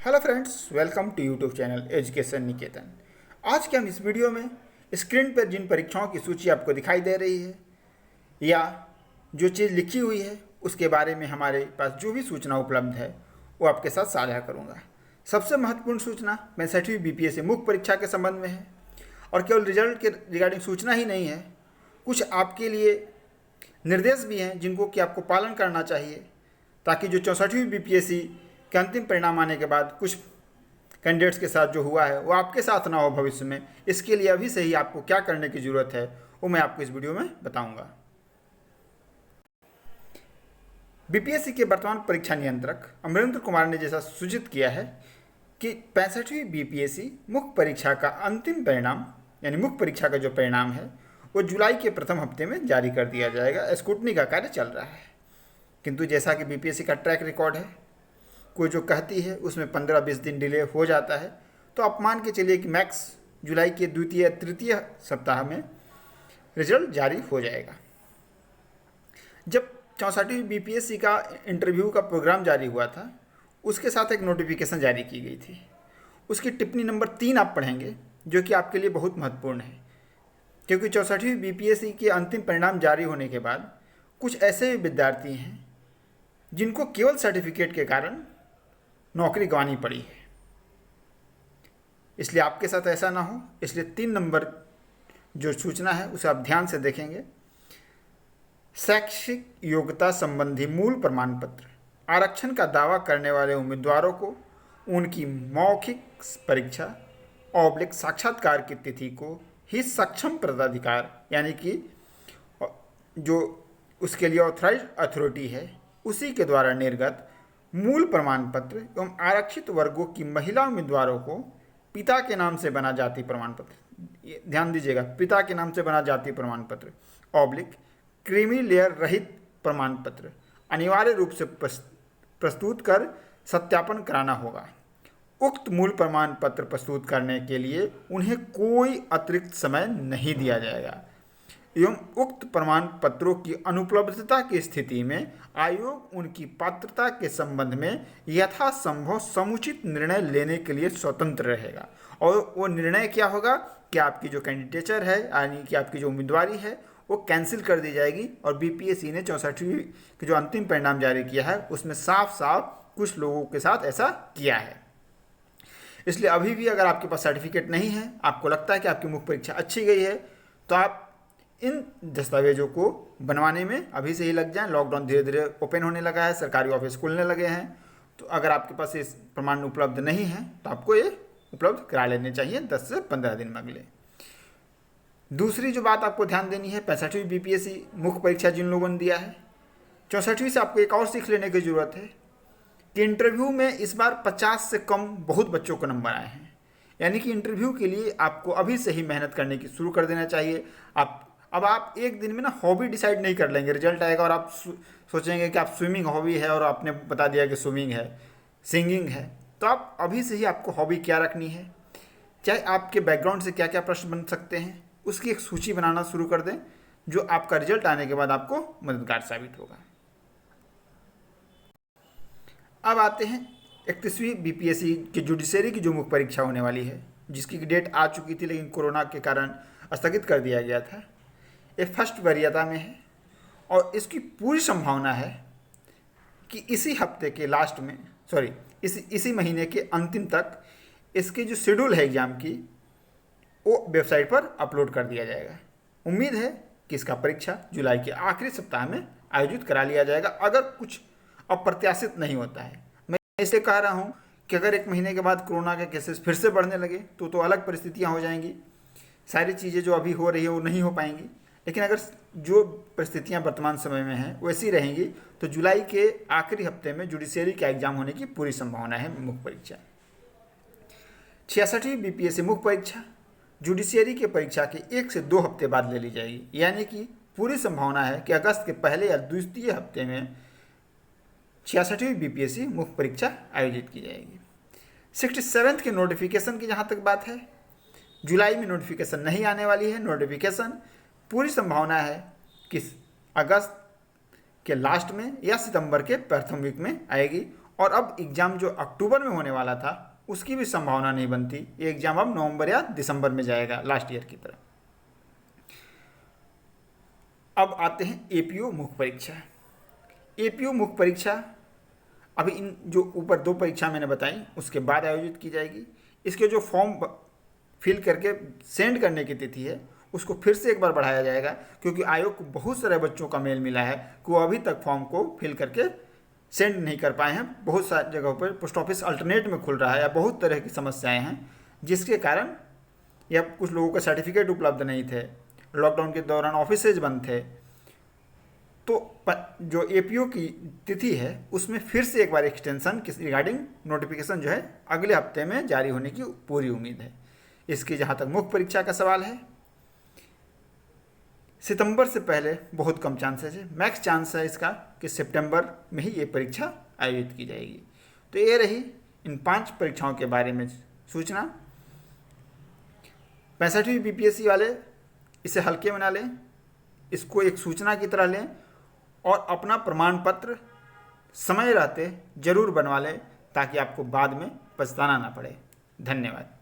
Hello friends, welcome to YouTube channel education Niketan. आज के हम इस वीडियो में स्क्रीन पर जिन परीक्षाओं की सूची आपको दिखाई दे रही है या जो चीज़ लिखी हुई है उसके बारे में हमारे पास जो भी सूचना उपलब्ध है वो आपके साथ साझा करूंगा। सबसे महत्वपूर्ण सूचना 65वीं बीपीएससी मुख्य परीक्षा के संबंध में है और केवल रिजल्ट के रिगार्डिंग सूचना ही नहीं है, कुछ आपके लिए निर्देश भी हैं जिनको कि आपको पालन करना चाहिए ताकि जो 64वीं बीपीएससी के अंतिम परिणाम आने के बाद कुछ कैंडिडेट्स के साथ जो हुआ है वो आपके साथ ना हो भविष्य में। इसके लिए अभी से ही आपको क्या करने की ज़रूरत है वो मैं आपको इस वीडियो में बताऊंगा। बीपीएससी के वर्तमान परीक्षा नियंत्रक अमरेंद्र कुमार ने जैसा सूचित किया है कि 65वीं बीपीएससी मुख्य परीक्षा का अंतिम परिणाम यानी मुख्य परीक्षा का जो परिणाम है वो जुलाई के प्रथम हफ्ते में जारी कर दिया जाएगा। स्क्रूटनी का कार्य चल रहा है, किंतु जैसा कि बीपीएससी का ट्रैक रिकॉर्ड है, कोई जो कहती है उसमें 15-20 दिन डिले हो जाता है, तो आप मान के चलिए कि मैक्स जुलाई के द्वितीय तृतीय सप्ताह में रिजल्ट जारी हो जाएगा। जब 64वीं बीपीएससी का इंटरव्यू का प्रोग्राम जारी हुआ था उसके साथ एक नोटिफिकेशन जारी की गई थी। उसकी टिप्पणी नंबर 3 आप पढ़ेंगे जो कि आपके लिए बहुत महत्वपूर्ण है, क्योंकि 64वीं बीपीएससी के अंतिम परिणाम जारी होने के बाद कुछ ऐसे विद्यार्थी हैं जिनको केवल सर्टिफिकेट के कारण नौकरी गंवानी पड़ी है। इसलिए आपके साथ ऐसा ना हो, इसलिए 3 नंबर जो सूचना है उसे आप ध्यान से देखेंगे। शैक्षिक योग्यता संबंधी मूल प्रमाण पत्र आरक्षण का दावा करने वाले उम्मीदवारों को उनकी मौखिक परीक्षा साक्षात्कार की तिथि को ही सक्षम पदाधिकार यानी कि जो उसके लिए ऑथराइज्ड अथॉरिटी है उसी के द्वारा निर्गत मूल प्रमाण पत्र एवं आरक्षित वर्गों की महिला उम्मीदवारों को पिता के नाम से बना जाति प्रमाण पत्र, ध्यान दीजिएगा, पिता के नाम से बना जाति प्रमाण पत्र क्रीमी लेयर रहित प्रमाण पत्र अनिवार्य रूप से प्रस्तुत कर सत्यापन कराना होगा। उक्त मूल प्रमाण पत्र प्रस्तुत करने के लिए उन्हें कोई अतिरिक्त समय नहीं दिया जाएगा एवं उक्त प्रमाण पत्रों की अनुपलब्धता की स्थिति में आयोग उनकी पात्रता के संबंध में यथासंभव समुचित निर्णय लेने के लिए स्वतंत्र रहेगा। और वो निर्णय क्या होगा कि आपकी जो कैंडिडेचर है यानी कि आपकी जो उम्मीदवारी है वो कैंसिल कर दी जाएगी। और बीपीएससी ने 64वीं के जो अंतिम परिणाम जारी किया है उसमें साफ साफ कुछ लोगों के साथ ऐसा किया है। इसलिए अभी भी अगर आपके पास सर्टिफिकेट नहीं है, आपको लगता है कि आपकी मुख्य परीक्षा अच्छी गई है, तो आप इन दस्तावेजों को बनवाने में अभी से ही लग जाएं। लॉकडाउन धीरे धीरे ओपन होने लगा है, सरकारी ऑफिस खुलने लगे हैं, तो अगर आपके पास ये प्रमाण उपलब्ध नहीं है तो आपको ये उपलब्ध करा लेने चाहिए 10 से 15 दिन में अगले। दूसरी जो बात आपको ध्यान देनी है, 65वीं बीपीएससी मुख्य परीक्षा जिन लोगों ने दिया है, 64वीं से आपको एक और सीख लेने की जरूरत है कि इंटरव्यू में इस बार 50 से कम बहुत बच्चों को नंबर आए हैं, यानी कि इंटरव्यू के लिए आपको अभी से ही मेहनत करने की शुरू कर देना चाहिए। अब आप एक दिन में ना हॉबी डिसाइड नहीं कर लेंगे, रिजल्ट आएगा और आप सोचेंगे कि आप स्विमिंग हॉबी है और आपने बता दिया कि स्विमिंग है, सिंगिंग है, तो आप अभी से ही आपको हॉबी क्या रखनी है, चाहे आपके बैकग्राउंड से क्या क्या प्रश्न बन सकते हैं उसकी एक सूची बनाना शुरू कर दें जो आपका रिजल्ट आने के बाद आपको मददगार साबित होगा। अब आते हैं 31वीं बीपीएससी की जुडिशरी की जो मुख्य परीक्षा होने वाली है, जिसकी डेट आ चुकी थी लेकिन कोरोना के कारण स्थगित कर दिया गया था। ये फर्स्ट वरीयता में है और इसकी पूरी संभावना है कि इसी हफ्ते के लास्ट में इसी महीने के अंतिम तक इसकी जो शेड्यूल है एग्ज़ाम की वो वेबसाइट पर अपलोड कर दिया जाएगा। उम्मीद है कि इसका परीक्षा जुलाई के आखिरी सप्ताह में आयोजित करा लिया जाएगा अगर कुछ अप्रत्याशित नहीं होता है। मैं इसलिए कह रहा हूँ कि अगर एक महीने के बाद कोरोना के केसेस फिर से बढ़ने लगे तो अलग परिस्थितियाँ हो जाएंगी, सारी चीज़ें जो अभी हो रही है वो नहीं हो पाएंगी। लेकिन अगर जो परिस्थितियां वर्तमान समय में हैं वैसी रहेंगी तो जुलाई के आखिरी हफ्ते में जुडिशरी का एग्जाम होने की पूरी संभावना है। मुख्य परीक्षा 66वीं बीपीएससी मुख्य परीक्षा जुडिशरी के परीक्षा के 1 से 2 हफ्ते बाद ले ली जाएगी, यानी कि पूरी संभावना है कि अगस्त के पहले या द्वितीय हफ्ते में 66वीं बीपीएससी मुख्य परीक्षा आयोजित की जाएगी। 67th के नोटिफिकेशन की जहाँ तक बात है, जुलाई में नोटिफिकेशन नहीं आने वाली है। नोटिफिकेशन पूरी संभावना है कि अगस्त के लास्ट में या सितंबर के प्रथम वीक में आएगी और अब एग्ज़ाम जो अक्टूबर में होने वाला था उसकी भी संभावना नहीं बनती। ये एग्ज़ाम अब नवंबर या दिसंबर में जाएगा लास्ट ईयर की तरह। अब आते हैं एपीओ मुख्य परीक्षा। एपीओ मुख्य परीक्षा अभी इन जो ऊपर 2 परीक्षा मैंने बताई उसके बाद आयोजित की जाएगी। इसके जो फॉर्म फिल करके सेंड करने की तिथि है उसको फिर से एक बार बढ़ाया जाएगा, क्योंकि आयोग को बहुत सारे बच्चों का मेल मिला है कि वो अभी तक फॉर्म को फिल करके सेंड नहीं कर पाए हैं। बहुत सारी जगहों पर पोस्ट ऑफिस अल्टरनेट में खुल रहा है या बहुत तरह की समस्याएं हैं, जिसके कारण या कुछ लोगों का सर्टिफिकेट उपलब्ध नहीं थे, लॉकडाउन के दौरान ऑफिसेज बंद थे। तो जो एपीओ की तिथि है उसमें फिर से एक बार एक्सटेंशन रिगार्डिंग नोटिफिकेशन जो है अगले हफ्ते में जारी होने की पूरी उम्मीद है। इसकी जहाँ तक मुख्य परीक्षा का सवाल है, सितंबर से पहले बहुत कम चांसेस है, मैक्स चांस है इसका कि सितंबर में ही ये परीक्षा आयोजित की जाएगी। तो ये रही इन 5 परीक्षाओं के बारे में सूचना। 65वीं बीपीएससी वाले इसे हल्के बना लें, इसको एक सूचना की तरह लें और अपना प्रमाण पत्र समय रहते जरूर बनवा लें ताकि आपको बाद में पछताना ना पड़े। धन्यवाद।